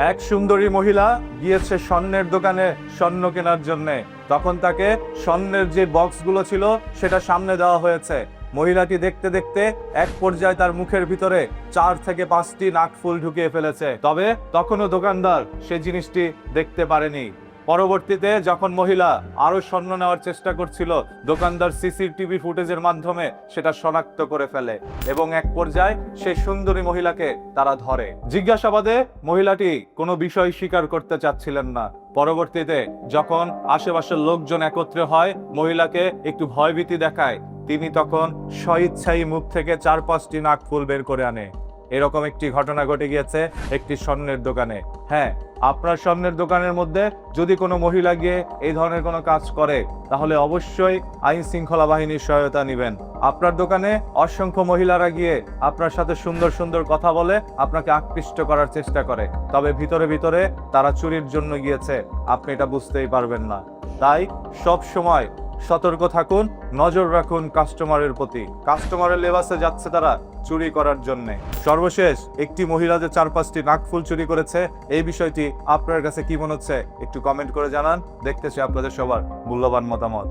এক সুন্দরী মহিলা গিয়েছে স্বর্ণের দোকানে স্বর্ণ কেনার জন্য। তখন তাকে স্বর্ণের যে বক্সগুলো ছিল সেটা সামনে দেওয়া হয়েছে। মহিলাটি দেখতে দেখতে এক পর্যায়ে তার মুখের ভিতরে 4 থেকে 5টি নাকফুল ঢুকিয়ে ফেলেছে। তবে তখনও দোকানদার সে জিনিসটি দেখতে পারেনি। পরবর্তীতে যখন মহিলা আরো স্বর্ণ নেওয়ার চেষ্টা করছিল, দোকানদার সিসিটিভি ফুটেজের মাধ্যমে সেটা শনাক্ত করে ফেলে এবং এক পর্যায়ে সেই সুন্দরী মহিলাকে তারা ধরে। জিজ্ঞাসাবাদে মহিলাটি কোনো বিষয় স্বীকার করতে চাচ্ছিলেন না। পরবর্তীতে যখন আশেপাশের লোকজন একত্রে হয়, মহিলাকে একটু ভয়ভীতি দেখায়, তিনি তখন স্বইচ্ছাই মুখ থেকে 4-5টি নাকফুল বের করে আনে। এরকম একটি ঘটনা ঘটে গিয়েছে একটি স্বর্ণের দোকানে। হ্যাঁ, আপনার স্বর্ণের দোকানের মধ্যে যদি কোনো মহিলা গিয়ে এই ধরনের কোনো কাজ করে, তাহলে অবশ্যই আইন শৃঙ্খলা বাহিনীর সহায়তা নেবেন। আপনার দোকানে অসংখ্য মহিলারা গিয়ে আপনার সাথে সুন্দর সুন্দর কথা বলে আপনাকে আকৃষ্ট করার চেষ্টা করে, তবে ভিতরে ভিতরে তারা চুরির জন্য গিয়েছে, আপনি এটা বুঝতেই পারবেন না। তাই সব সময় সতর্ক থাকুন, নজর রাখুন কাস্টমারের প্রতি। কাস্টমারের লেবাসে যাচ্ছে তারা চুরি করার জন্য। সর্বশেষ একটি মহিলা যে 4-5টি নাকফুল চুরি করেছে, এই বিষয়টি আপনার কাছে কি মনে হচ্ছে একটু কমেন্ট করে জানান। দেখতে চাই আপনাদের সবার মূল্যবান মতামত।